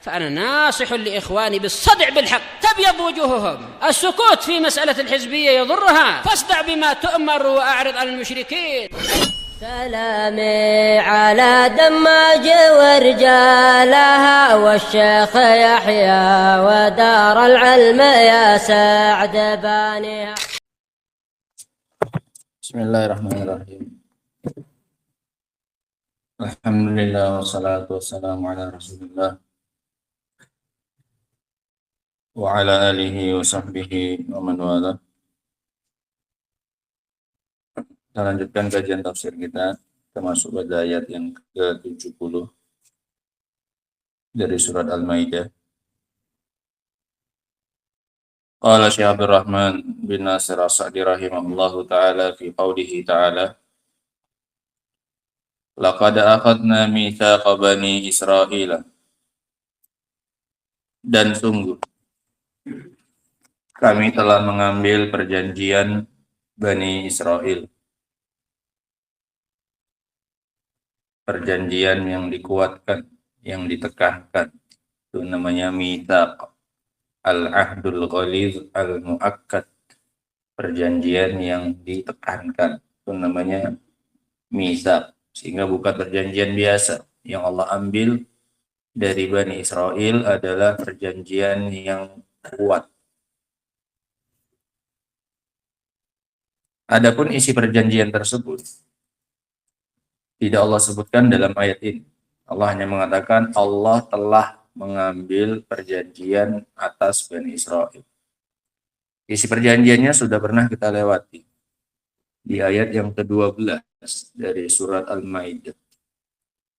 فأنا ناصح لإخواني بالصدع بالحق تبيض وجوههم. السكوت في مسألة الحزبية يضرها، فاصدع بما تؤمر وأعرض عن المشركين. سلامي على دماج ورجالها والشيخ يحيى ودار العلم يا سعد بانيها. بسم الله الرحمن الرحيم. الحمد لله والصلاة والسلام على رسول الله وعلى آله وصحبه ومن والاه. Kita lanjutkan kajian tafsir kita, termasuk pada ayat yang ke-70 dari surat Al-Maidah. Qala Syekh Abdul Rahman bin Nasir As-Sa'di rahimahullahu ta'ala fi qawlihi ta'ala laqad akhadna mitsaqa bani Israila, dan sungguh kami telah mengambil perjanjian Bani Israel, perjanjian yang dikuatkan, yang ditekankan, itu namanya mitsaq, al-ahdul ghaliz al-muakkad, perjanjian yang ditekankan, itu namanya mitsaq. Sehingga bukan perjanjian biasa. Yang Allah ambil dari Bani Israel adalah perjanjian yang kuat. Adapun isi perjanjian tersebut tidak Allah sebutkan dalam ayat ini. Allah hanya mengatakan Allah telah mengambil perjanjian atas Bani Israel. Isi perjanjiannya sudah pernah kita lewati di ayat yang ke-12 dari surat Al-Maidah.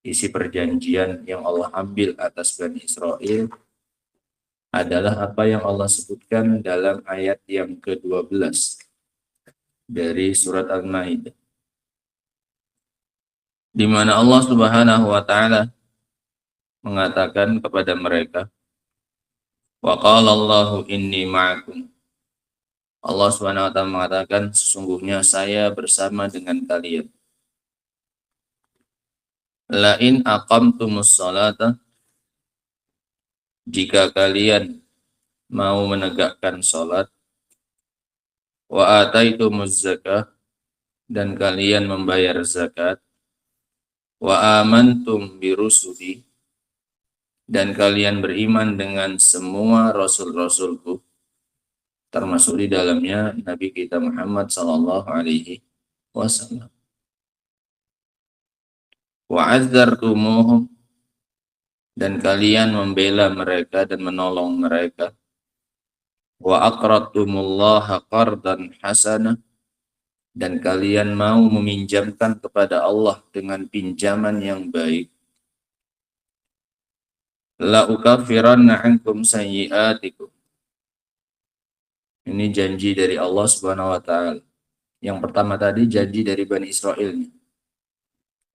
Isi perjanjian yang Allah ambil atas Bani Israel adalah apa yang Allah sebutkan dalam ayat yang ke-12 dari surat Al-Maidah, di mana Allah Subhanahu wa taala mengatakan kepada mereka, wa qala Allahu inni ma'akum. Allah Subhanahu wa taala mengatakan, sesungguhnya saya bersama dengan kalian. La in aqamtumus salata, jika kalian mau menegakkan salat, wa ataitumuz zakah, dan kalian membayar zakat, wa amantum birusuli, dan kalian beriman dengan semua rasul-rasulku, termasuk di dalamnya Nabi kita Muhammad sallallahu alaihi wasallam. Wa azzartumuhum, dan kalian membela mereka dan menolong mereka. Wa aqradtumullaha qardan hasanah, dan kalian mau meminjamkan kepada Allah dengan pinjaman yang baik. La ukaffiranna ankum sayyi'atikum. Ini janji dari Allah Subhanahu wa taala. Yang pertama tadi janji dari Bani Israel.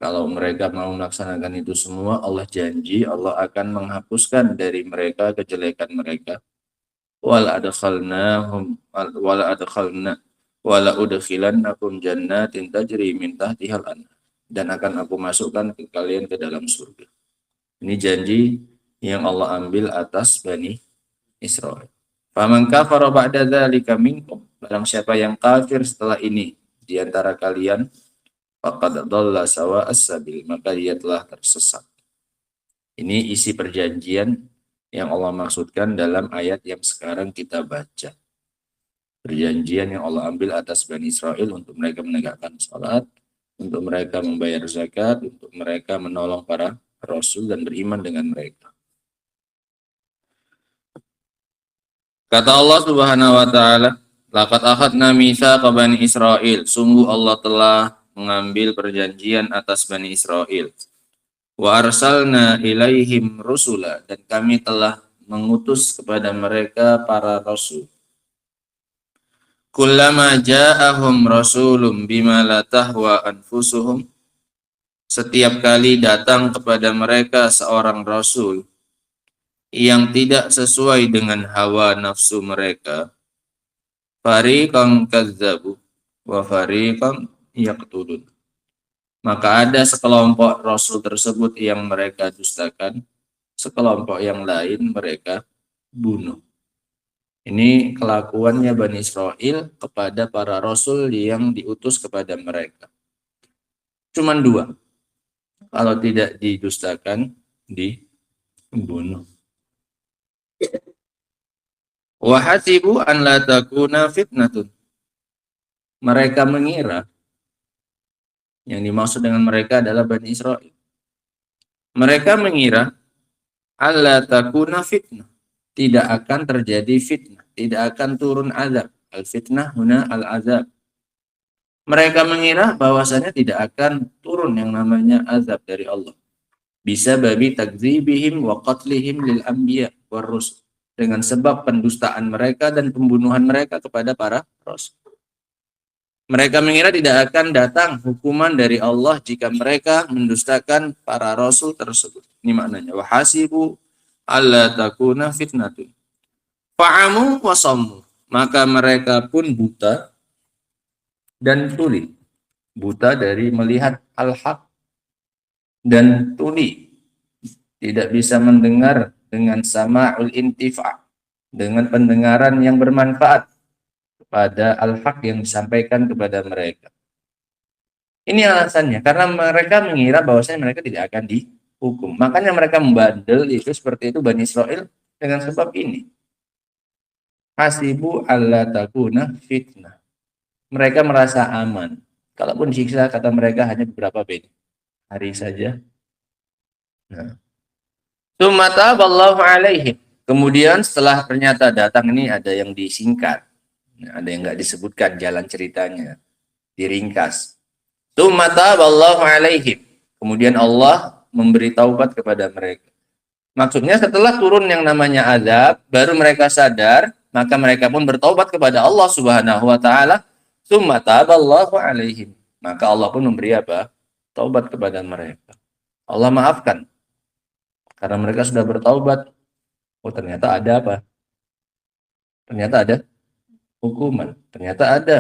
Kalau mereka mau melaksanakan itu semua, Allah janji Allah akan menghapuskan dari mereka kejelekan mereka. Wala udkhilannakum jannatin tajri min tahtihal anhar, dan akan aku masukkan ke kalian ke dalam surga. Ini janji yang Allah ambil atas Bani Israel. Faman kafara ba'da dzalika minkum, barang siapa yang kafir setelah ini di antara kalian, faqad dhalla sawa'as sabil, maka dia telah tersesat. Ini isi perjanjian yang Allah maksudkan dalam ayat yang sekarang kita baca. Perjanjian yang Allah ambil atas Bani Israel untuk mereka menegakkan salat, untuk mereka membayar zakat, untuk mereka menolong para rasul dan beriman dengan mereka. Kata Allah Subhanahu wa taala, laqad akhadna mitsaqa Bani Israil, sungguh Allah telah mengambil perjanjian atas Bani Israel. Wa arsalna ilaihim rusula, dan kami telah mengutus kepada mereka para rasul. Kullama ja'ahum rasulun bima la tahwa anfusuhum, setiap kali datang kepada mereka seorang rasul yang tidak sesuai dengan hawa nafsu mereka, fariqan kadzabu wa fariqan yaqtulun, maka ada sekelompok rasul tersebut yang mereka dustakan, sekelompok yang lain mereka bunuh. Ini kelakuannya Bani Israel kepada para rasul yang diutus kepada mereka. Cuman 2. Kalau tidak didustakan, dibunuh. Wa hasibu an la takuna fitnatun. Mereka mengira, yang dimaksud dengan mereka adalah Bani Israel. Mereka mengira alla takuna fitnah, tidak akan terjadi fitnah, tidak akan turun azab. Al-fitnah huna al-azab. Mereka mengira bahwasanya tidak akan turun yang namanya azab dari Allah. Bisa babi takdzibihim wa qatlihim lil anbiya war rusul. Dengan sebab pendustaan mereka dan pembunuhan mereka kepada para rasul. Mereka mengira tidak akan datang hukuman dari Allah jika mereka mendustakan para rasul tersebut. Ini maknanya. Wa hasibu alla takuna fitnatun. Fa'amu wa sammu. Maka mereka pun buta dan tuli. Buta dari melihat al-haq dan tuli. Tidak bisa mendengar dengan sama'ul intifa', dengan pendengaran yang bermanfaat pada al-haq yang disampaikan kepada mereka. Ini alasannya, karena mereka mengira bahwasanya mereka tidak akan dihukum. Makanya mereka membandel itu seperti itu Bani Israel dengan sebab ini. Hasibu alla takuna fitnah. Mereka merasa aman. Kalaupun disiksa, kata mereka hanya beberapa hari saja. Nah. Tsumma taballahu alaihim. Kemudian setelah ternyata datang ini ada yang disingkat. Ada yang nggak disebutkan jalan ceritanya. Diringkas. Tsumma taballahu alaihim. Kemudian Allah memberi taubat kepada mereka. Maksudnya setelah turun yang namanya azab, baru mereka sadar, maka mereka pun bertaubat kepada Allah Subhanahu wa taala. Tsumma taballahu alaihim. Maka Allah pun memberi apa? Taubat kepada mereka. Allah maafkan. Karena mereka sudah bertaubat. Oh, ternyata ada apa? Ternyata ada hukuman. Ternyata ada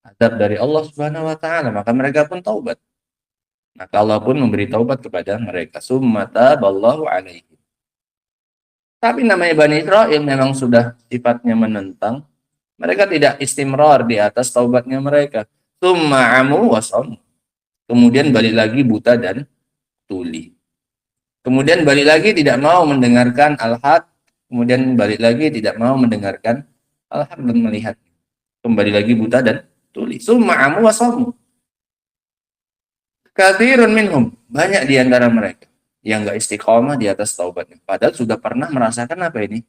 azab dari Allah Subhanahu wa taala, maka mereka pun taubat. Maka Allah pun memberi taubat kepada mereka. Tsumma taballahu alaihim. Tapi namanya Bani Israil memang sudah sifatnya menentang. Mereka tidak istimrar di atas taubatnya mereka. Tsumma amu wa samu. Kemudian balik lagi buta dan tuli. Kemudian balik lagi tidak mau mendengarkan al-haq. Kemudian balik lagi tidak mau mendengarkan al-haq dan melihat. Kembali lagi buta dan tuli. Tsumma amu wa samu. Katsirun minhum, banyak di antara mereka yang enggak istiqomah di atas taubatnya. Padahal sudah pernah merasakan apa ini?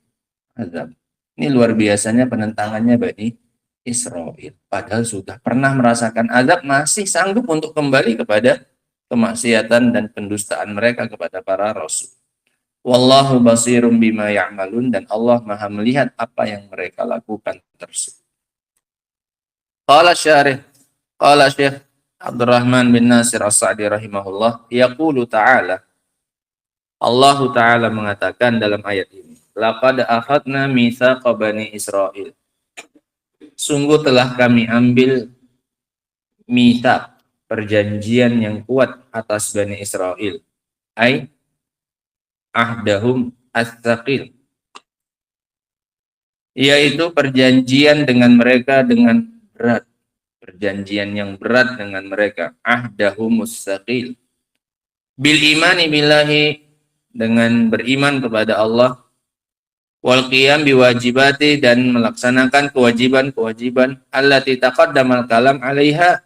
Azab. Ini luar biasanya penentangannya Bani Israil. Padahal sudah pernah merasakan azab, masih sanggup untuk kembali kepada kemaksiatan dan pendustaan mereka kepada para rasul. Wallahu basirum bima ya'malun, dan Allah Maha melihat apa yang mereka lakukan tersebut. Qala Syekh Abdurrahman bin Nasir As-Sa'di rahimahullah, yaqulu ta'ala, Allah Ta'ala mengatakan dalam ayat ini, laqad akhadna mitsaqa bani Israil. Sungguh telah kami ambil mitsaq, perjanjian yang kuat atas Bani Israil. Ai ahdahum as-tsaqil. Yaitu perjanjian dengan mereka dengan berat. Perjanjian yang berat dengan mereka. Ahdahumus tsaqil. Bil imani billahi, dengan beriman kepada Allah. Wal qiyam biwajibati, dan melaksanakan kewajiban-kewajiban allati taqaddamal kalam 'alaiha,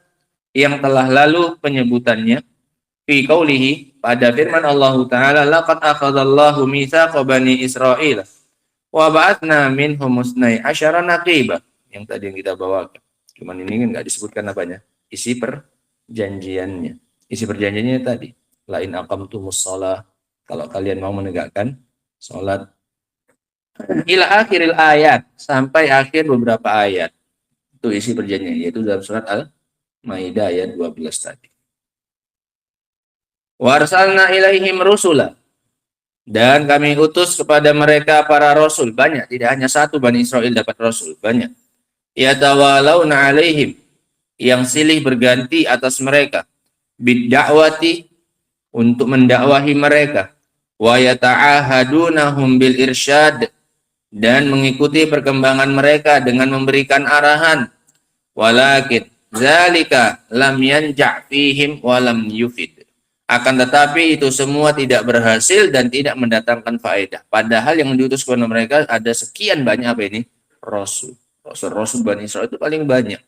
yang telah lalu penyebutannya. Fi qaulihi, pada firman Allah Ta'ala, laqad akhadallahu mitsaqa bani Israil wa ba'atsna minhum musnai asyara naqiba, yang tadi yang kita bawakan. Cuman ini kan nggak disebutkan apanya, isi perjanjiannya. Isi perjanjiannya tadi, lain aqamtumus shalah, kalau kalian mau menegakkan salat, ila akhiril ayat, sampai akhir beberapa ayat. Itu isi perjanjian, yaitu dalam surat Al-Maidah ayat 12 tadi. Wa arsalna ilaihim rusula, dan kami utus kepada mereka para rasul, banyak, tidak hanya satu Bani Israil dapat rasul, banyak. Yatawalawna alaihim, yang silih berganti atas mereka, bidda'wati, untuk mendakwahi mereka, wa yata'ahadunahum bil irsyad, dan mengikuti perkembangan mereka dengan memberikan arahan. Walakin zalika lam yanja' fihim wa lam yufid. Akan tetapi itu semua tidak berhasil dan tidak mendatangkan faedah. Padahal yang diutus kepada mereka ada sekian banyak apa ini? Rasul. Rasul Bani Israil itu paling banyak.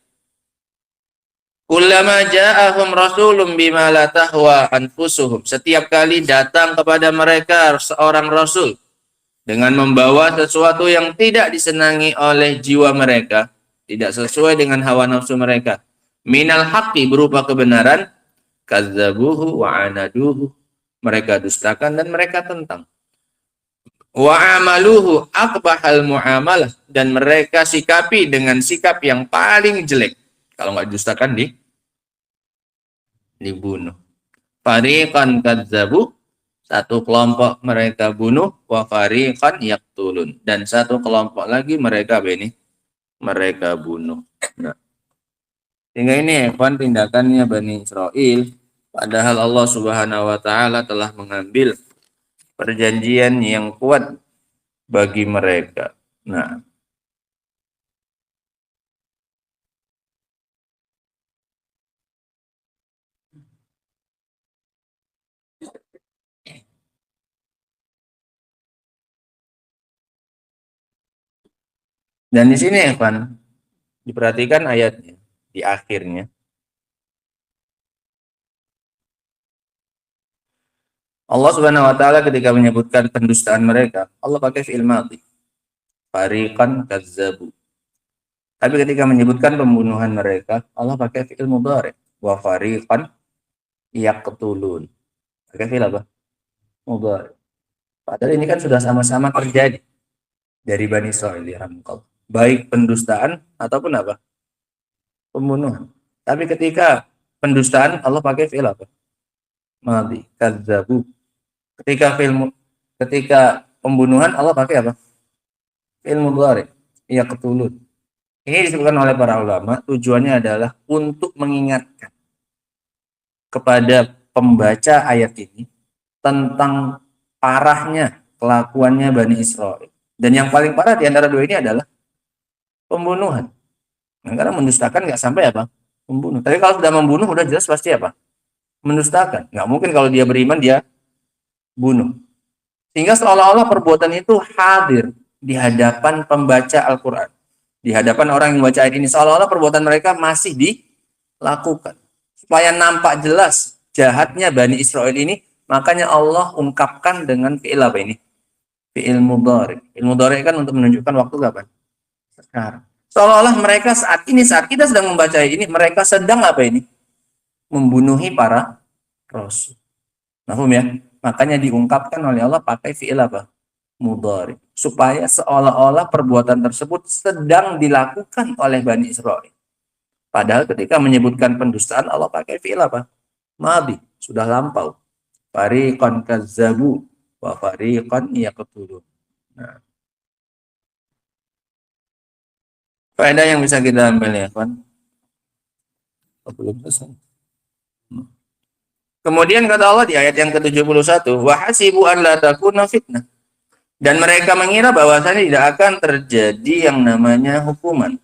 Kullama ja'ahum rasulun bima la tahwa anfusuhum. Setiap kali datang kepada mereka seorang rasul dengan membawa sesuatu yang tidak disenangi oleh jiwa mereka, tidak sesuai dengan hawa nafsu mereka. Minal haqqi, berupa kebenaran, kadzabuhu wa anaduhu, mereka dustakan dan mereka tentang. Wa amaluhu aqbahal muamalah, dan mereka sikapi dengan sikap yang paling jelek. Kalau nggak dustakan dibunuh. Fariqan kadzabu, satu kelompok mereka bunuh, wa fariqan yaqtulun, dan satu kelompok lagi mereka mereka bunuh. Nah, sehingga ini tindakannya Bani Israel, padahal Allah Subhanahu wa taala telah mengambil perjanjian yang kuat bagi mereka. Nah, dan di sini diperhatikan ayatnya di akhirnya. Allah Subhanahu wa taala ketika menyebutkan pendustaan mereka, Allah pakai fi'il madhi. Fariqan kazzabu. Tapi ketika menyebutkan pembunuhan mereka, Allah pakai fi'il mudhari. Wa fariqan yaqtulun. Pakai fi'il apa? Mudhari. Padahal ini kan sudah sama-sama terjadi dari Bani Israil, baik pendustaan ataupun apa? Pembunuhan. Tapi ketika pendustaan, Allah pakai fi'il apa? Madhi, kazzabu. Ketika pembunuhan, Allah pakai apa? Fi'il mudhari, yaqtulun. Ini disebutkan oleh para ulama, tujuannya adalah untuk mengingatkan kepada pembaca ayat ini tentang parahnya kelakuannya Bani Israil. Dan yang paling parah di antara dua ini adalah pembunuhan. Nah, karena mendustakan nggak sampai apa? Membunuh. Tapi kalau sudah membunuh, udah jelas pasti apa? Mendustakan. Nggak mungkin kalau dia beriman, dia bunuh. Sehingga seolah-olah perbuatan itu hadir di hadapan pembaca Al-Quran. Di hadapan orang yang membaca ayat ini. Seolah-olah perbuatan mereka masih dilakukan. Supaya nampak jelas jahatnya Bani Israil ini, makanya Allah ungkapkan dengan fi'il apa ini? Fi'il mudhari. Fi'il mudhari kan untuk menunjukkan waktu kapan? Sekarang. Seolah-olah mereka saat kita sedang membaca ini, mereka sedang apa ini? Membunuhi para rasul. Paham ya? Makanya diungkapkan oleh Allah pakai fi'il apa? Mudhari. Supaya seolah-olah perbuatan tersebut sedang dilakukan oleh Bani Israil. Padahal ketika menyebutkan pendustaan, Allah pakai fi'il apa? Madhi. Sudah lampau. Fariqan kazzabu wa fariqan yaqtulun. Nah, faedah yang bisa kita ambil ya, kan? Belum selesai. Kemudian kata Allah di ayat yang ke-71, wa hasibu an la takuna fitnah. Dan mereka mengira bahwasanya tidak akan terjadi yang namanya hukuman.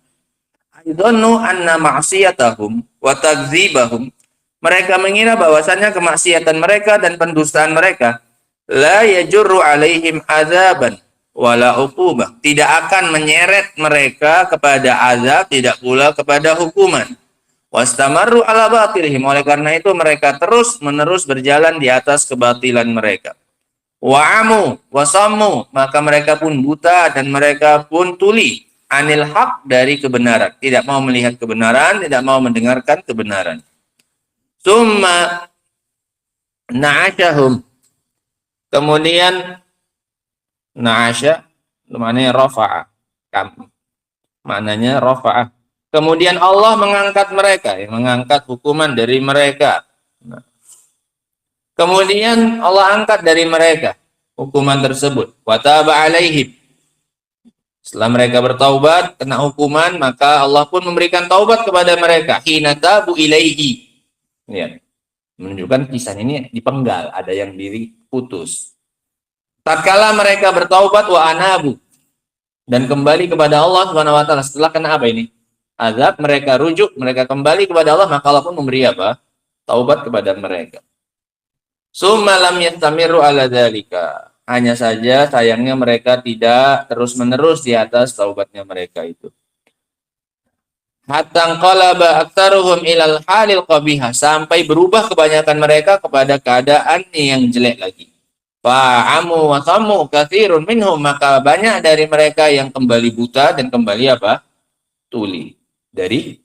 Aidhannu anna ma'siyatahum wa takdzibahum. Mereka mengira bahwasanya kemaksiatan mereka dan pendustaan mereka la yajurru alaihim adzaban wala uqubah, tidak akan menyeret mereka kepada azab, tidak pula kepada hukuman. Wastamarru ala batilihim, oleh karena itu mereka terus-menerus berjalan di atas kebatilan mereka. Wa'amu wasammu, maka mereka pun buta dan mereka pun tuli anil haq, dari kebenaran, tidak mau melihat kebenaran, tidak mau mendengarkan kebenaran. Summa na'asyahum, kemudian na'asya maknanya rafa'a, maknanya rafa'a. Kemudian Allah mengangkat mereka, mengangkat hukuman dari mereka. Kemudian Allah angkat dari mereka hukuman tersebut. Wa taba alaihim. Setelah mereka bertaubat kena hukuman, maka Allah pun memberikan taubat kepada mereka. Hina tabu ilaihi. Ya. Menunjukkan kisah ini dipenggal, ada yang diputus. tatkala mereka bertaubat wa anabu dan kembali kepada Allah Subhanahu wa taala setelah kena apa ini? Azab, mereka rujuk, mereka kembali kepada Allah, maka Allah pun memberi apa? Taubat kepada mereka. Summa lam yastamiru ala dzalika. Hanya saja sayangnya mereka tidak terus-menerus di atas taubatnya mereka itu. Hatta qalaba aktsaruhum ilal halil qabihah, sampai berubah kebanyakan mereka kepada keadaan yang jelek lagi. Fa'amu wa samu katsirun minhum, maka banyak dari mereka yang kembali buta dan kembali apa? Tuli. Dari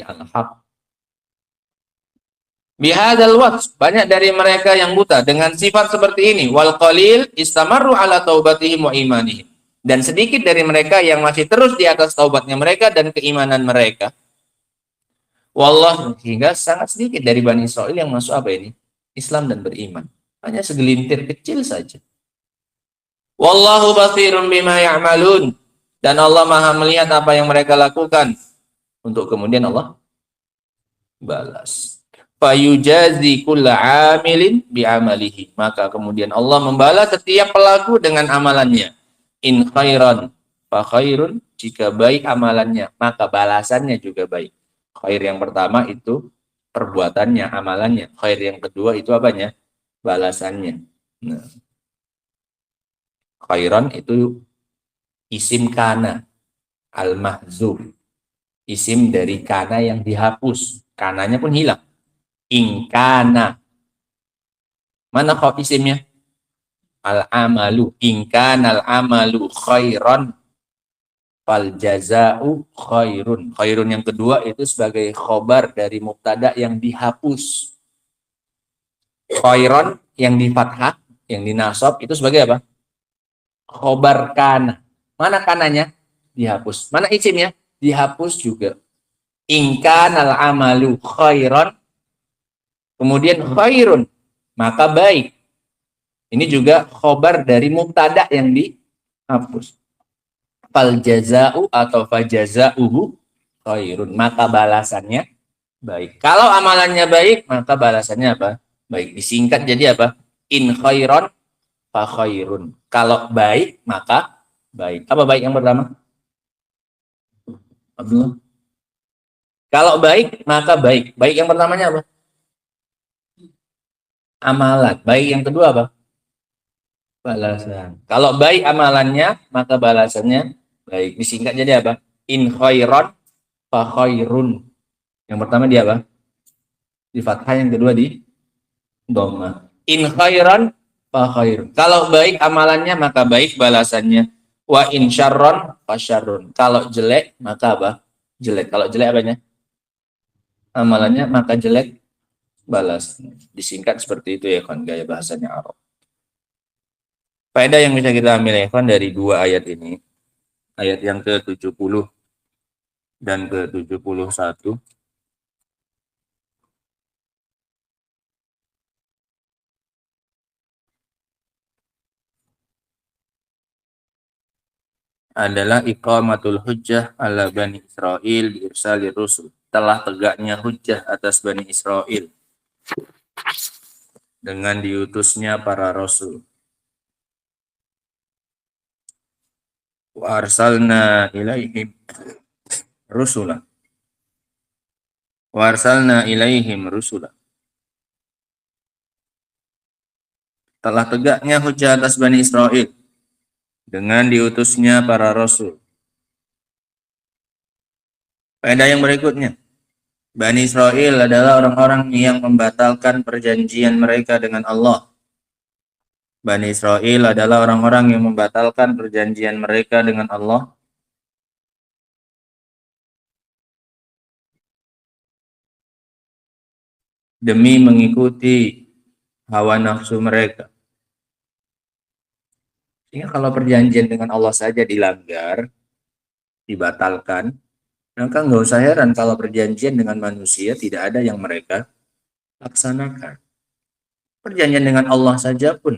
al-haq. Bihadzal waqt, banyak dari mereka yang buta dengan sifat seperti ini. Wal qalil istamarru ala taubatihim wa imanihim. Dan sedikit dari mereka yang masih terus di atas taubatnya mereka dan keimanan mereka. Wallah, hingga sangat sedikit dari Bani Israel yang masuk apa ini? Islam dan beriman. Hanya segelintir kecil saja. Wallahu basirun bima ya'malun. Dan Allah Maha melihat apa yang mereka lakukan. Untuk kemudian Allah balas. Fayujazi kulla amilin bi'amalihi. Maka kemudian Allah membalas setiap pelaku dengan amalannya. In khairan fa khairun, jika baik amalannya maka balasannya juga baik. Khair yang pertama itu perbuatannya, amalannya. Khair yang kedua itu apanya? Balasannya. Nah. Khairan itu isim kana al-mahzuf. Isim dari kana yang dihapus. Kananya pun hilang. In kana. Mana kok isimnya? Al-amalu, ingkan al-amalu khairan fal jaza'u khairun. Khairun yang kedua itu sebagai khobar dari mubtada yang dihapus. Khairan yang di fathah, yang dinasab itu sebagai apa? Khobar kana. Mana kananya? Dihapus. Mana isimnya? Dihapus juga. Ingkan al-amalu khairan, kemudian khairun, maka baik. Ini juga khobar dari mubtada yang dihapus. Fal jaza'u atau fajaza'uhu khairun, maka balasannya baik. Kalau amalannya baik, maka balasannya apa? Baik. Disingkat jadi apa? In khairon fa khairun. Kalau baik, maka baik. Apa baik yang pertama? Abdullah. Kalau baik, maka baik. Baik yang pertamanya apa? Amalan. Baik yang kedua apa? Balasan. Kalau baik amalannya, maka balasannya baik. Disingkat jadi apa? In khairon fa khairun. Yang pertama dia apa? Di fathah, yang kedua di dhamma. In khairon fa khairun. Kalau baik amalannya, maka baik balasannya. Wa in syarron fa syarrun. Kalau jelek, maka apa? Jelek. Kalau jelek apanya? Amalannya, maka jelek balasannya. Disingkat seperti itu ya kan, gaya bahasanya Arab. Faedah yang bisa kita ambil ya kan dari dua ayat ini, ayat yang ke-70 dan ke-71, adalah iqamatul hujjah ala Bani Israel bi irsalir rusul. Telah tegaknya hujjah atas Bani Israel dengan diutusnya para rasul. Wa arsalna ilaihim rusula. Wa arsalna ilaihim rusula. Telah tegaknya hujjah atas Bani Israel dengan diutusnya para rasul. Faedah yang berikutnya. Bani Israel adalah orang-orang yang membatalkan perjanjian mereka dengan Allah. Bani Israel adalah orang-orang yang membatalkan perjanjian mereka dengan Allah demi mengikuti hawa nafsu mereka. Sehingga kalau perjanjian dengan Allah saja dilanggar, dibatalkan, maka nggak usah heran kalau perjanjian dengan manusia tidak ada yang mereka laksanakan. Perjanjian dengan Allah saja pun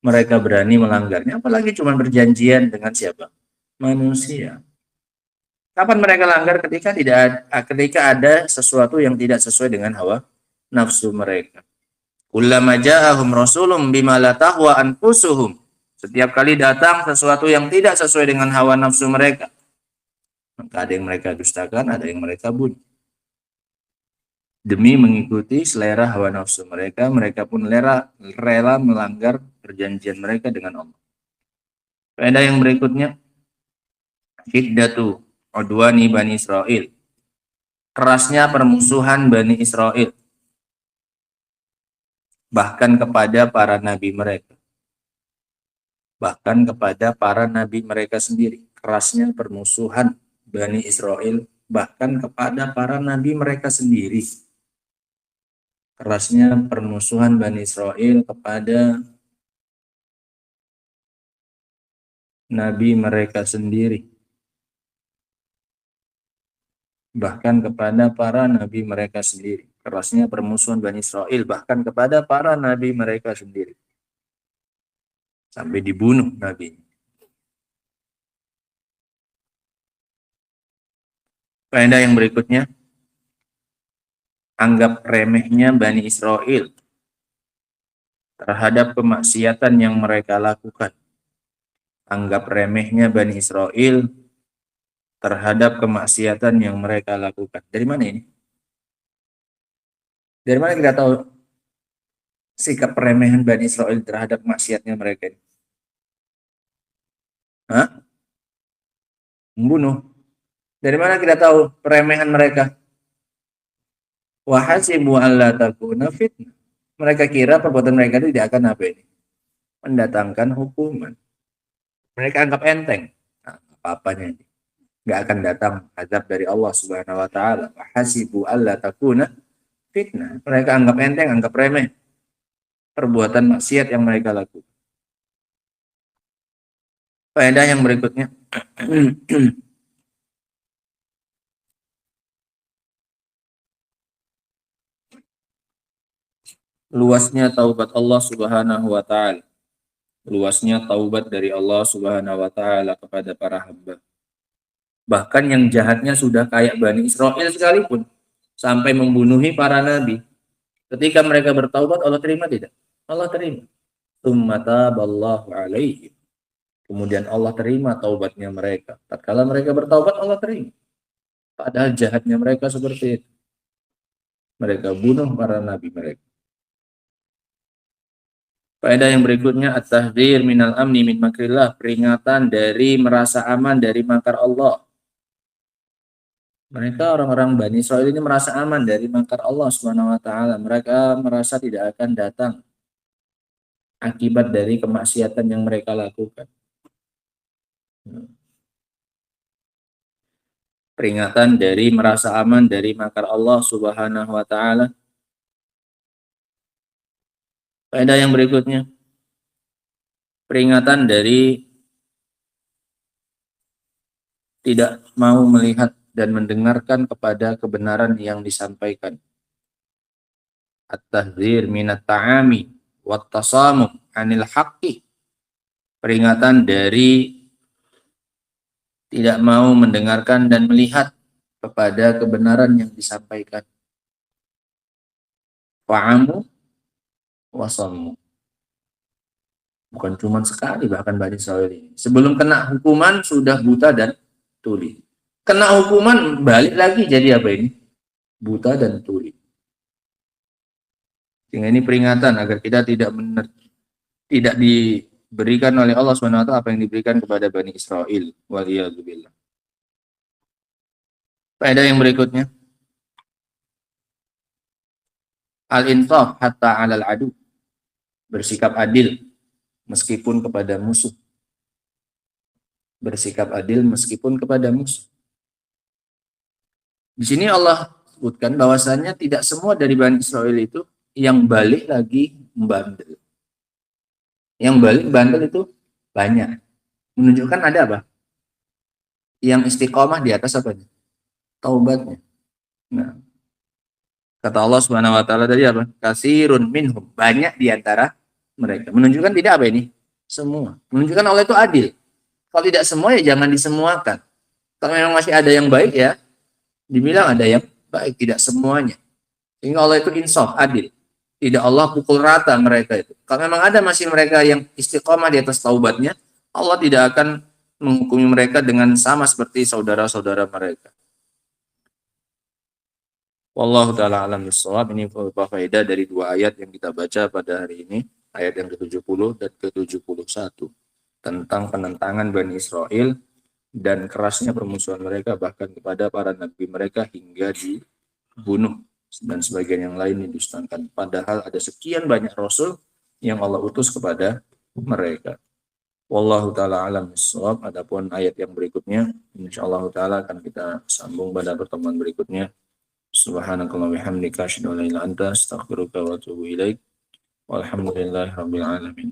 mereka berani melanggarnya, apalagi cuma berjanjian dengan siapa? Manusia. Kapan mereka langgar? Ketika ada sesuatu yang tidak sesuai dengan hawa nafsu mereka. Kullama ja'ahum rasulun bima la tahwa anfusuhum. Setiap kali datang sesuatu yang tidak sesuai dengan hawa nafsu mereka, maka ada yang mereka dustakan, ada yang mereka bunuh. Demi mengikuti selera hawa nafsu mereka, mereka pun rela melanggar perjanjian mereka dengan Allah. Faedah yang berikutnya, hiddatu udwani Bani Israel. Kerasnya permusuhan Bani Israel, bahkan kepada para nabi mereka. Bahkan kepada para nabi mereka sendiri. Kerasnya permusuhan Bani Israel, bahkan kepada para nabi mereka sendiri. Kerasnya permusuhan Bani Israel kepada nabi mereka sendiri. Bahkan kepada para nabi mereka sendiri. Kerasnya permusuhan Bani Israel, bahkan kepada para nabi mereka sendiri. Sampai dibunuh nabi. Faedah yang berikutnya, anggap remehnya Bani Israel terhadap kemaksiatan yang mereka lakukan. Anggap remehnya Bani Israel terhadap kemaksiatan yang mereka lakukan. Dari mana ini? Dari mana kita tahu sikap peremehan Bani Israel terhadap maksiatnya mereka ini? Hah? Membunuh. Dari mana kita tahu peremehan mereka? Wa hasibu alla takuna fitnah. Mereka kira perbuatan mereka itu tidak akan apa ini? Mendatangkan hukuman. Mereka anggap enteng. Nah, apa-apanya ini. Nggak akan datang azab dari Allah Subhanahu wa taala. Wa hasibu alla takuna fitnah. Mereka anggap enteng, anggap remeh perbuatan maksiat yang mereka lakukan. Faedah yang berikutnya, luasnya taubat Allah Subhanahu wa taala. Luasnya taubat dari Allah Subhanahu wa taala kepada para hamba. Bahkan yang jahatnya sudah kayak Bani Israel sekalipun, sampai membunuhi para nabi. Ketika mereka bertaubat, Allah terima tidak? Allah terima. Tsumma taballahu alaihim. Kemudian Allah terima taubatnya mereka. Tatkala mereka bertaubat, Allah terima. Padahal jahatnya mereka seperti itu. Mereka bunuh para nabi mereka. Faedah yang berikutnya, at-tahdzir minal amni min makrillah, peringatan dari merasa aman dari makar Allah. Mereka orang-orang Bani Israil ini merasa aman dari makar Allah Subhanahu wa taala. Mereka merasa tidak akan datang akibat dari kemaksiatan yang mereka lakukan. Peringatan dari merasa aman dari makar Allah Subhanahu wa taala. Faedah yang berikutnya, peringatan dari tidak mau melihat dan mendengarkan kepada kebenaran yang disampaikan. At-tahdzir minat ta'ami wat tasamuh anil haqqi. Peringatan dari tidak mau mendengarkan dan melihat kepada kebenaran yang disampaikan. Fa'amu wasammu. Bukan cuma sekali, bahkan Bani Israil ini. Sebelum kena hukuman sudah buta dan tuli. Kena hukuman balik lagi jadi apa ini? Buta dan tuli. Sehingga ini peringatan agar kita tidak diberikan oleh Allah SWT apa yang diberikan kepada Bani Israil. Waliyadzubillah. Faedah yang berikutnya, al-insaf hatta 'alal adu. Bersikap adil meskipun kepada musuh. Bersikap adil meskipun kepada musuh. Di sini Allah sebutkan bahwasannya tidak semua dari Bani Israil itu yang balik lagi membandel. Yang balik bandel itu banyak. Menunjukkan ada apa? Yang istiqomah di atas apa? Taubatnya. Nah, kata Allah Subhanahu wa taala tadi apa? Kasirun minhum, banyak di antara mereka. Menunjukkan tidak apa ini? Semua. Menunjukkan Allah itu adil. Kalau tidak semua ya jangan disemuakan. Kalau memang masih ada yang baik ya, dibilang ada yang baik, tidak semuanya. Sehingga Allah itu insaf, adil. Tidak Allah pukul rata mereka itu. Kalau memang ada masih mereka yang istiqomah di atas taubatnya, Allah tidak akan menghukumi mereka dengan sama seperti saudara-saudara mereka. Wallahu ta'ala alam bissawab. Ini beberapa faedah dari dua ayat yang kita baca pada hari ini, ayat yang ke-70 dan ke-71 tentang penentangan Bani Israel dan kerasnya permusuhan mereka bahkan kepada para nabi mereka hingga dibunuh dan sebagian yang lain didustakan. Padahal ada sekian banyak rasul yang Allah utus kepada mereka. Wallahu ta'ala alam bissawab. Adapun ayat yang berikutnya insyaallah ta'ala akan kita sambung pada pertemuan berikutnya. Subhanakallah wa bihamdika asyhadu an la ilaha illa anta astaghfiruka wa atubu ilaik. Walhamdulillahirabbil alamin.